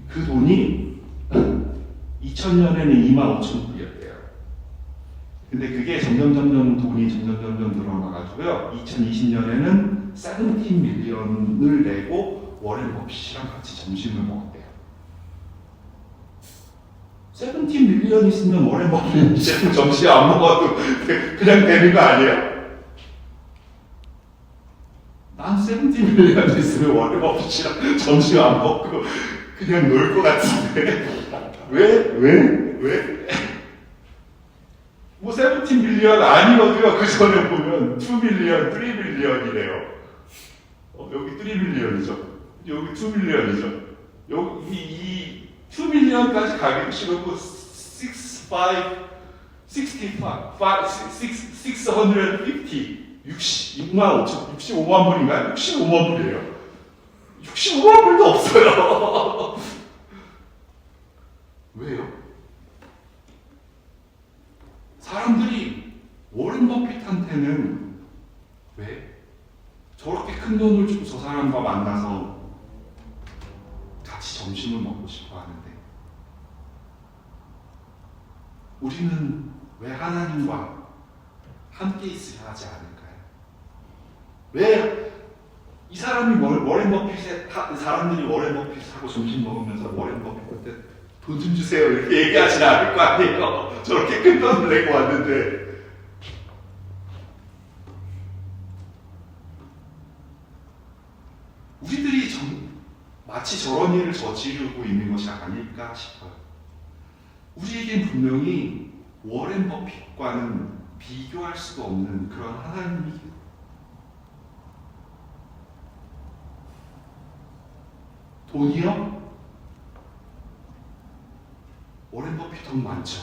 그 돈이 2000년에는 25,000불이었대요. 근데 그게 점점 돈이 점점 늘어나가지고요. 2020년에는 17 밀리언을 내고 워렌 버핏이랑 같이 점심을 먹었대요. 17 밀리언 있으면 워렌 버핏은 이제 점심 안 먹어도 그냥 되는 거 아니에요? 난 17 밀리언 있으면 워렌 버핏이랑 점심 안 먹고 그냥 놀 것 같은데 왜? 뭐 17 밀리언 아니거든요. 그 전에 보면 2 밀리언, 3 밀리언이래요. 여기 3 밀리언이죠. 여기 2 밀리언이죠. 여기 이 2 밀리언까지 가기 싫고 65만 불인가요? 65만 불이에요. 65만 불도 없어요. 왜요? 사람들이 워렌 버핏한테는 왜 저렇게 큰 돈을 주고 저 사람과 만나서 같이 점심을 먹고 싶어 하는데 우리는 왜 하나님과 함께 있어야 하지 않을까요? 왜 이 사람이 워렌 버핏에 사람들이 워렌 버핏하고 점심 먹으면서 워렌 버핏한테 돈 좀 주세요 이렇게 얘기하지는 않을 거 아니에요. 저렇게 큰 돈을 내고 왔는데 우리들이 마치 저런 일을 저지르고 있는 것이 아닐까 싶어요. 우리에겐 분명히 워렌 버핏과는 비교할 수가 없는 그런 하나님이 계세요. 돈이요? 워렌 버핏 돈 많죠.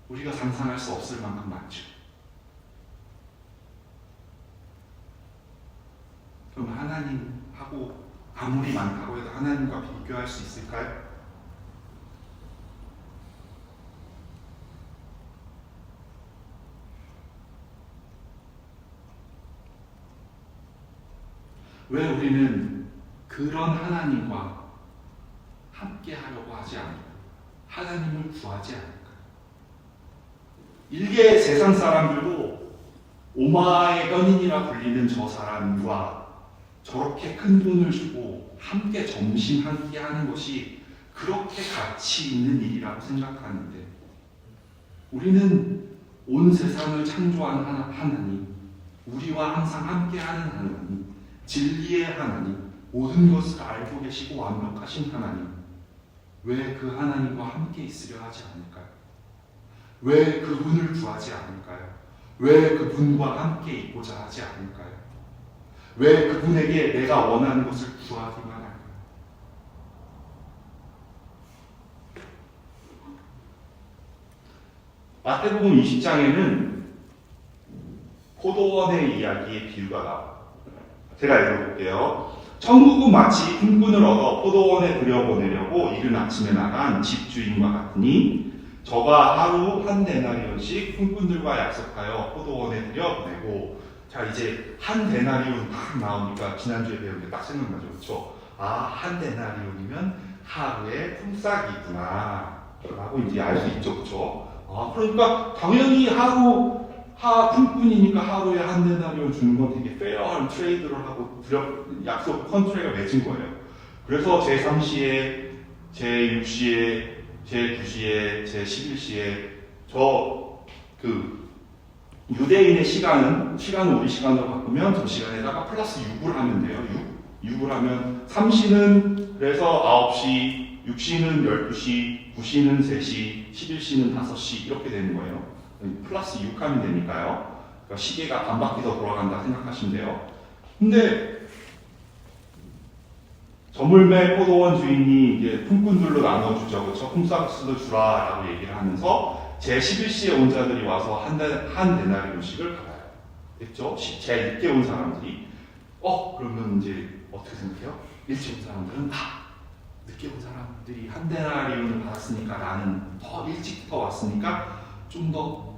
우리가 상상할 수 없을 만큼 많죠. 그럼 하나님하고 아무리 많다고 해도 하나님과 비교할 수 있을까요? 왜 우리는 그런 하나님과 함께 하려고 하지 않을까? 하나님을 구하지 않을까? 일개 세상 사람들도 오마의 연인이라 불리는 저 사람과 저렇게 큰 돈을 주고 함께 점심 함께 하는 것이 그렇게 가치 있는 일이라고 생각하는데 우리는 온 세상을 창조한 하나님, 우리와 항상 함께하는 하나님, 진리의 하나님, 모든 것을 알고 계시고 완벽하신 하나님, 왜 그 하나님과 함께 있으려 하지 않을까요? 왜 그분을 구하지 않을까요? 왜 그분과 함께 있고자 하지 않을까요? 왜 그분에게 내가 원하는 것을 구하기만 할까요? 마태복음 20장에는 포도원의 이야기의 비유가 나와요. 제가 읽어볼게요. 천국은 마치 품꾼을 얻어 포도원에 들여보내려고 이른 아침에 나간 집주인과 같으니 저가 하루 한 데나리온씩 품꾼들과 약속하여 포도원에 들여보내고 자 이제 한 데나리온 딱 나오니까 지난주에 배운 게 딱 생각나죠. 그렇죠? 아, 한 데나리온이면 하루의 품삯이구나 라고 이제 알 수 있죠. 그렇죠? 아, 그러니까 당연히 품꾼이니까 하루에 한 데나리온 주는 건 되게 페어한 트레이드를 하고 약속 컨트랙을 맺은 거예요. 그래서 제3시에, 제6시에, 제9시에, 제11시에 유대인의 시간을 우리 시간으로 바꾸면 저 시간에다가 플러스 6을 하면 돼요. 6을 하면 3시는 그래서 9시 6시는 12시, 9시는 3시, 11시는 5시 이렇게 되는 거예요. 플러스 6 하면 되니까요. 그러니까 시계가 반 바퀴 더 돌아간다 생각하시면 돼요. 근데 저물매 포도원 주인이 이제 품꾼들로 나눠주죠. 그렇죠? 품삯을 주라라고 얘기를 하면서 제 11시에 온 자들이 와서 한 데나리온씩을 받아요. 됐죠? 제일 늦게 온 사람들이 그러면 이제 어떻게 생각해요? 일찍 온 사람들은 늦게 온 사람들이 한 데나리온을 받았으니까 나는 더 일찍부터 왔으니까 좀 더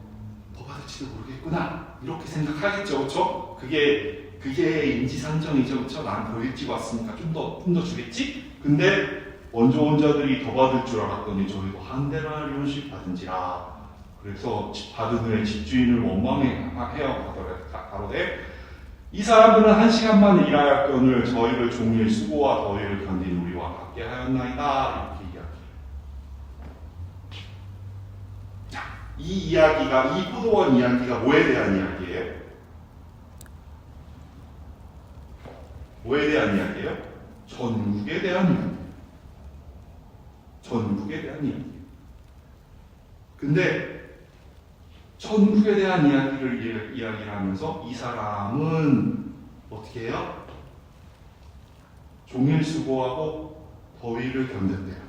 받을지도 모르겠구나 이렇게 생각하겠죠. 그렇죠? 그게 인지상정이죠. 그렇죠? 나는 더 일찍 왔으니까 좀 더 주겠지? 근데 먼저 온 자들이 더 받을 줄 알았더니 저희도 한 데나리온씩 받은지라. 그래서 받은 후에 집주인을 원망해요. 가로되 이 사람들은 1시간만 일하였거늘 저희를 종일 수고와 더위를 견딘 우리와 같게 하였나이다. 이렇게 이야기해요. 자, 이 포도원 이야기가 뭐에 대한 이야기예요? 뭐에 대한 이야기예요? 전국에 대한 이야기예요. 전국에 대한 이야기예요. 근데 천국에 대한 이야기를 하면서 이 사람은 어떻게 해요? 종일 수고하고 더위를 견뎠대요.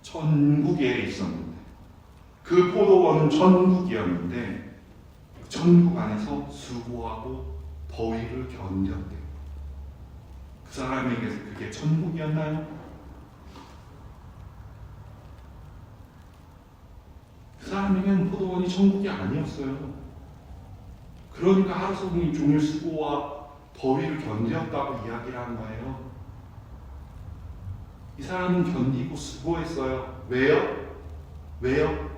천국에 있었는데 그 포도원은 천국이었는데 천국 안에서 수고하고 더위를 견뎠대요. 그 사람에게서 그게 천국이었나요? 그 사람에게는 포도원이 천국이 아니었어요. 그러니까 하루 종일 수고와 더위를 견뎠다고 이야기를 한 거예요. 이 사람은 견디고 수고했어요. 왜요?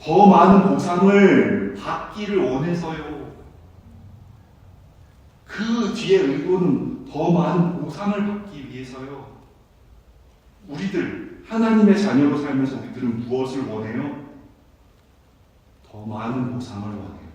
더 많은 보상을 받기를 원해서요. 그 뒤에 의도는 더 많은 보상을 받기 위해서요. 우리들 하나님의 자녀로 살면서 우리들은 무엇을 원해요? 더 많은 보상을 원해요.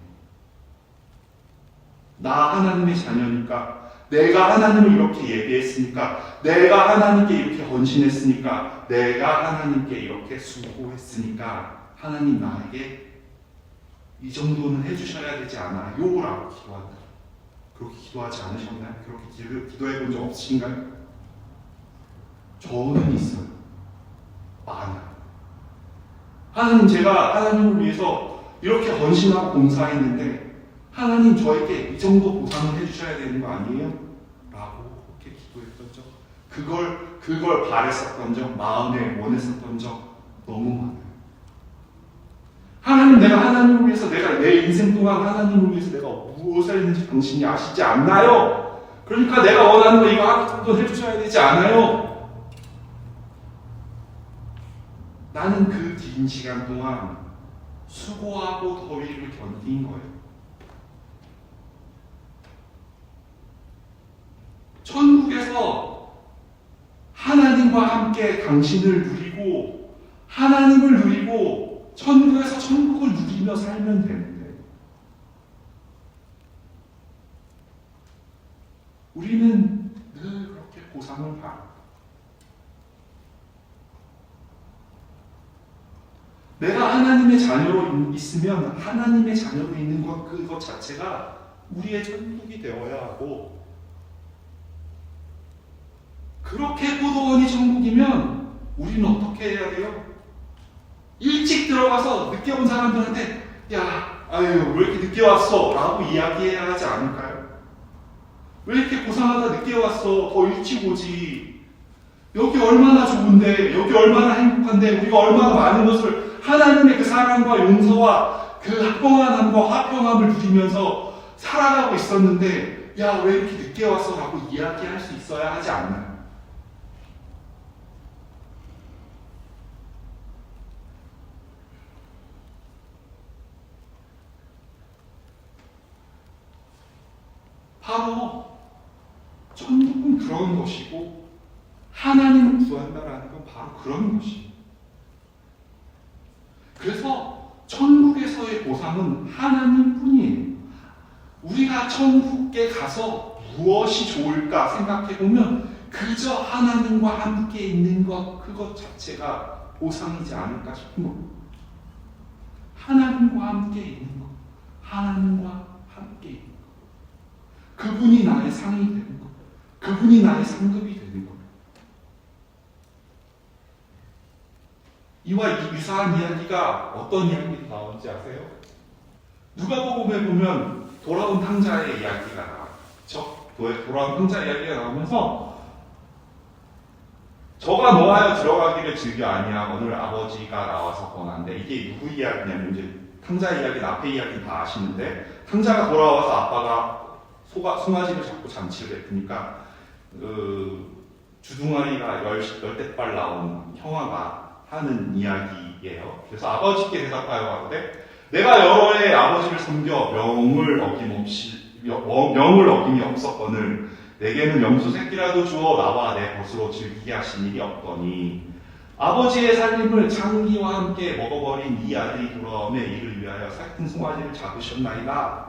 나 하나님의 자녀니까, 내가 하나님을 이렇게 예배했으니까, 내가 하나님께 이렇게 헌신했으니까, 내가 하나님께 이렇게 수고했으니까 하나님 나에게 이 정도는 해주셔야 되지 않아요? 라고 기도한다. 그렇게 기도하지 않으셨나요? 그렇게 기도해 본 적 없으신가요? 저는 있어요. 많아요. 하나님, 제가 하나님을 위해서 이렇게 헌신하고 봉사했는데 하나님 저에게 이 정도 보상을 해주셔야 되는 거 아니에요? 라고 그렇게 기도했던 적, 그걸 바랬었던 적, 마음에 원했었던 적 너무 많아요. 하나님, 내가 하나님을 위해서, 내가 내 인생 동안 하나님을 위해서 내가 무엇을 했는지 당신이 아시지 않나요? 그러니까 내가 원하는 거 이거 하나 정도 해주셔야 되지 않아요? 나는 그 긴 시간 동안 수고하고 더위를 견딘 거예요. 천국에서 하나님과 함께 당신을 누리고 하나님을 누리고 천국에서 천국을 누리며 살면 되는데 우리는 늘 그렇게 보상을 받고 내가 하나님의 자녀로 있으면 하나님의 자녀로 있는 그것 자체가 우리의 천국이 되어야 하고 그렇게 포도원이 천국이면 우리는 어떻게 해야 돼요? 일찍 들어가서 늦게 온 사람들한테 왜 이렇게 늦게 왔어? 라고 이야기해야 하지 않을까요? 왜 이렇게 고상하다 늦게 왔어? 더 일찍 오지. 여기 얼마나 좋은데, 여기 얼마나 행복한데, 우리가 얼마나 많은 것을 하나님의 그 사랑과 용서와 그 합평함과 화평함을 누리면서 살아가고 있었는데 왜 이렇게 늦게 왔어? 라고 이야기할 수 있어야 하지 않나요? 바로 천국은 그런 것이고 하나님을 구한다라는 건 바로 그런 것이에요. 그래서 천국에서의 보상은 하나님뿐이에요. 우리가 천국에 가서 무엇이 좋을까 생각해 보면 그저 하나님과 함께 있는 것, 그것 자체가 보상이지 않을까 싶은 겁니다. 하나님과 함께 있는 것, 하나님과 함께 있는 것, 그분이 나의 상이 되는 것, 그분이 나의 상급이 되는 것. 이와 유사한 이야기가 어떤 이야기가 나오는지 아세요? 누가복음에 보면 돌아온 탕자의 이야기가 나와요. 돌아온 탕자 이야기가 나오면서 저가 노하여 들어가기를 즐겨 아니하거늘 아버지가 나와서 권한대. 이게 누구 이야기냐면 이제 탕자 이야기는 앞에 이야기는 다 아시는데 탕자가 돌아와서 아빠가 송아지를 잡고 잔치를 했으니까 주둥아리가 열댓발 나온 형아가 하는 이야기예요. 그래서 아버지께 대답하여 가로되 내가 여러 해 아버지를 섬겨 명을 어김이 없었거늘 내게는 염소 새끼라도 주어 나와 내 것으로 즐기게 하신 일이 없더니 아버지의 살림을 창기와 함께 먹어버린 이 아들이 돌아오매 이를 위하여 살찐 송아지를 잡으셨나이다.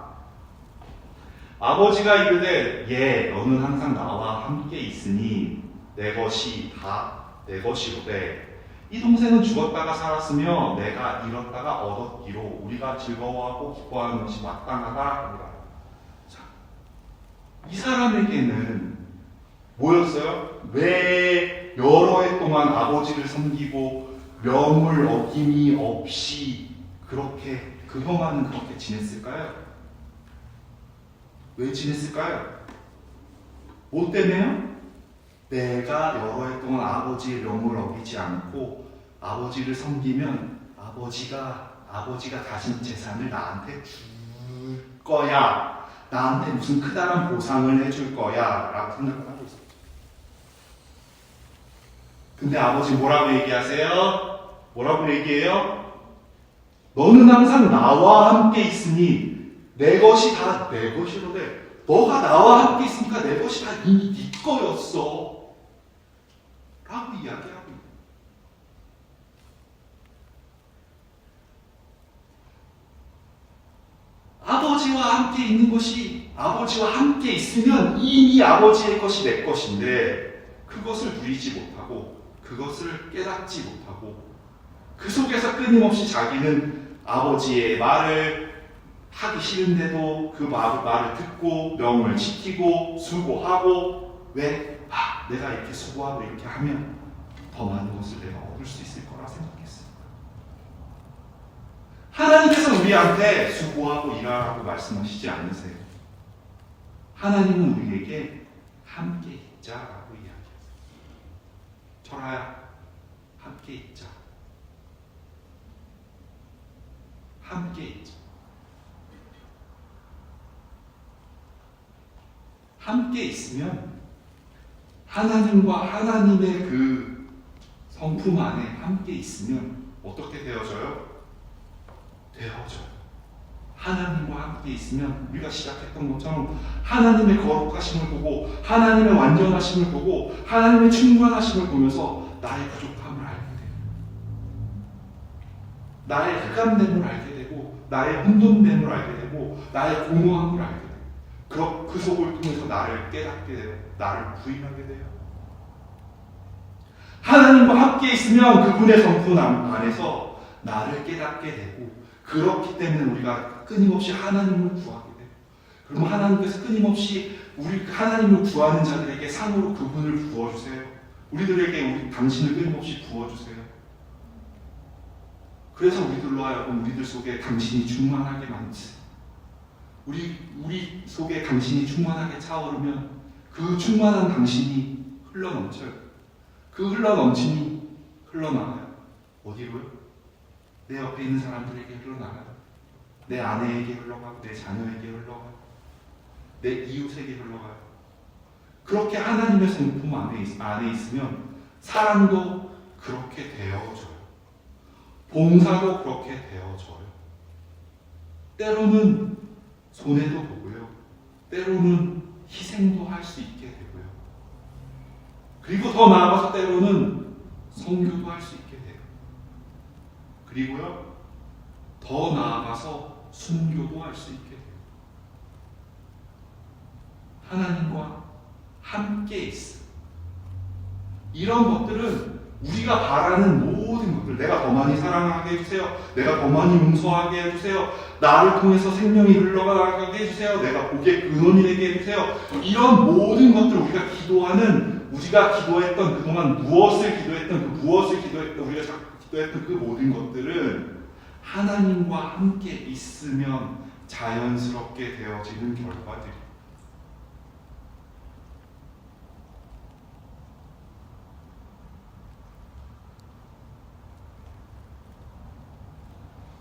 아버지가 이르되 예 너는 항상 나와 함께 있으니 내 것이 다 내 것이로되 이 동생은 죽었다가 살았으며 내가 잃었다가 얻었기로 우리가 즐거워하고 기뻐하는 것이 마땅하다. 자, 이 사람에게는 뭐였어요? 왜 여러 해 동안 아버지를 섬기고 명을 어김이 없이 그렇게 그 형아는 그렇게 지냈을까요? 왜 지냈을까요? 뭐 때문에요? 내가 여러 해 동안 아버지의 명을 어기지 않고 아버지를 섬기면 아버지가 가진 재산을 나한테 줄 거야. 나한테 무슨 크다란 보상을 해줄 거야. 라고 생각을 하고 있어요. 근데 아버지 뭐라고 얘기하세요? 뭐라고 얘기해요? 너는 항상 나와 함께 있으니 내 것이 다 내 것이로되 너가 나와 함께 있으니까 내 것이 다 이미 네 거였어. 라고 이야기하고 있어요. 아버지와 함께 있는 것이 아버지와 함께 있으면 이미 아버지의 것이 내 것인데 그것을 누리지 못하고 그것을 깨닫지 못하고 그 속에서 끊임없이 자기는 아버지의 말을 하기 싫은데도 그 말을 듣고 명을 지키고 수고하고 왜? 내가 이렇게 수고하고 이렇게 하면 더 많은 것을 내가 얻을 수 있을 거라 생각했어요. 하나님께서 우리한테 수고하고 일하라고 말씀하시지 않으세요. 하나님은 우리에게 함께 있자라고 이야기하세요. 철아야, 함께 있자. 함께 있자. 함께 있으면 하나님과 하나님의 그 성품 안에 함께 있으면 어떻게 되어져요? 되어져요. 하나님과 함께 있으면 우리가 시작했던 것처럼 하나님의 거룩하심을 보고 하나님의 완전하심을 보고 하나님의 충만하심을 보면서 나의 부족함을 알게 돼요. 나의 흑암됨을 알게 되고 나의 혼돈됨을 알게 되고 나의 공허함을 알게 돼요. 그 속을 통해서 나를 깨닫게 돼요. 나를 부인하게 돼요. 하나님과 함께 있으면 그분의 성품 안에서 나를 깨닫게 되고 그렇기 때문에 우리가 끊임없이 하나님을 구하게 돼요. 그럼 하나님께서 끊임없이 우리 하나님을 구하는 자들에게 상으로 그분을 부어주세요. 우리들에게 당신을 끊임없이 부어주세요. 그래서 우리들로 하여금 우리들 속에 당신이 충만하게 만드세요. 우리 속에 당신이 충만하게 차오르면 그 충만한 당신이 흘러넘쳐요. 그 흘러넘침이 흘러나가요. 어디로요? 내 옆에 있는 사람들에게 흘러나가요. 내 아내에게 흘러가고 내 자녀에게 흘러가요. 내 이웃에게 흘러가요. 그렇게 하나님의 성품 안에 있으면 사랑도 그렇게 되어져요. 봉사도 그렇게 되어져요. 때로는 손해도 보고요. 때로는 희생도 할 수 있게 되고요. 그리고 더 나아가서 때로는 선교도 할 수 있게 돼요. 그리고요, 더 나아가서 순교도 할 수 있게 돼요. 하나님과 함께 있어. 이런 것들은 우리가 바라는 모든 것들, 내가 더 많이 사랑하게 해주세요. 내가 더 많이 용서하게 해주세요. 나를 통해서 생명이 흘러가게 해주세요. 내가 복의 근원이 되게 해주세요. 이런 모든 것들 우리가 기도하는, 우리가 기도했던 그동안 무엇을 기도했던 우리가 자꾸 기도했던 그 모든 것들은 하나님과 함께 있으면 자연스럽게 되어지는 결과들이에요.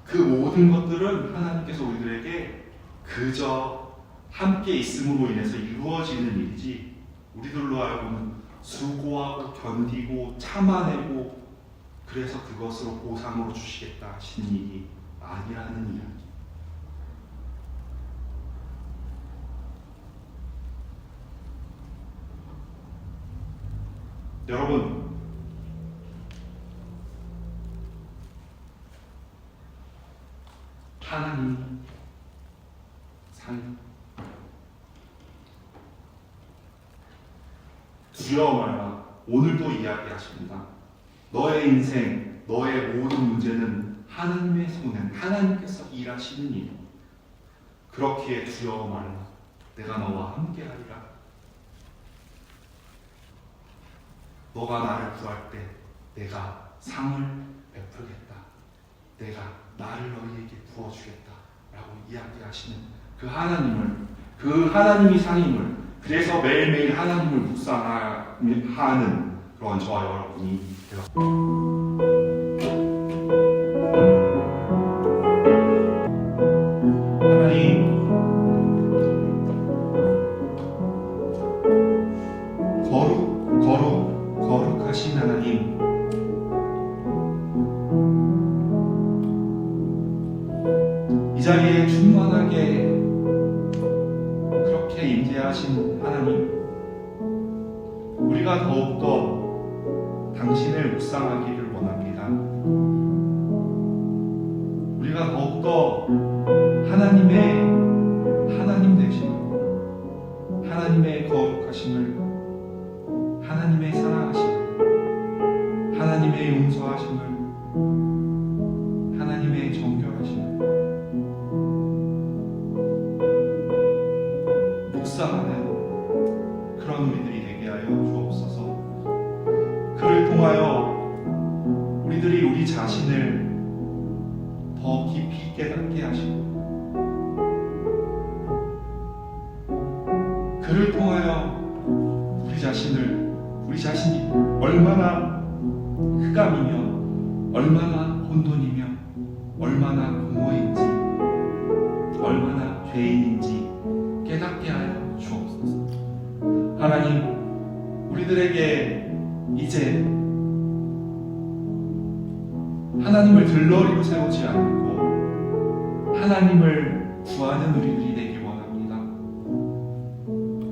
그 모든 것들은 하나님께서 우리들에게 그저 함께 있음으로 인해서 이루어지는 일이지, 우리들로 알고는 수고하고 견디고 참아내고 그래서 그것으로 보상으로 주시겠다 하시는 일이 아니라는 이야기. 여러분, 하나님 상 두려워 말라. 오늘도 이야기하십니다. 너의 인생, 너의 모든 문제는 하나님의 손에, 하나님께서 일하시는 일. 그렇기에 두려워 말라. 내가 너와 함께하리라. 너가 나를 구할 때 내가 상을 베풀겠다. 내가 나를 너희에게 부어주겠다 라고 이야기하시는 그 하나님을, 그 하나님이 상임을, 그래서 매일매일 하나님을 묵상하는 그런 저와 여러분이 되었습니다. 하나님, 거룩하신 하나님, 이 자리에 충만하게 그렇게 임재하신 하나님, 우리가 더욱더 당신을 묵상하기를 원합니다. 우리가 더욱더 하나님의 하나님 되심을, 하나님의 거룩하심을, 하나님의 사랑하심을, 하나님의 용서하심을, 하나님의 정결하심을 묵상하는 그런 우리들이 되게 하여 주옵소서. 그를 통하여 우리들이 우리 자신을 더 깊이 깨닫게 하시고, 그를 통하여 우리 자신이 얼마나 흑암이며 얼마나 혼돈이며 얼마나 공허인지 얼마나 죄인인지 깨닫게 하여 주옵소서. 하나님, 우리들에게 이제 하나님을 들러리로 세우지 않고 하나님을 구하는 우리들이 되길 원합니다.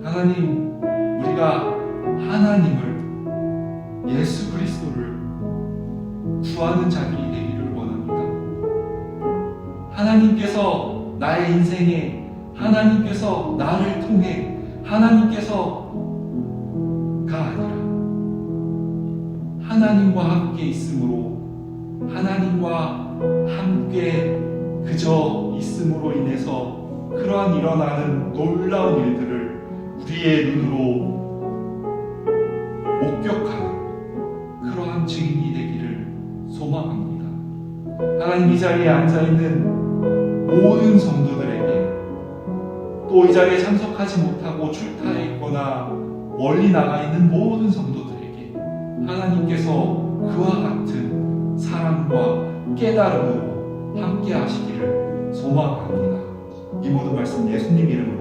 하나님, 우리가 하나님을, 예수 그리스도를 구하는 자들이 되기를 원합니다. 하나님께서 나의 인생에, 하나님께서 나를 통해, 하나님께서가 아니라 하나님과 함께 있으므로, 하나님과 함께 그저 있음으로 인해서 그러한 일어나는 놀라운 일들을 우리의 눈으로 목격하는 그러한 증인이 되기를 소망합니다. 하나님, 이 자리에 앉아있는 모든 성도들에게, 또 이 자리에 참석하지 못하고 출타해 있거나 멀리 나가 있는 모든 성도들에게 하나님께서 그와 같은 사랑과 깨달음으로 함께 하시기를 소망합니다. 이 모든 말씀 예수님 이름으로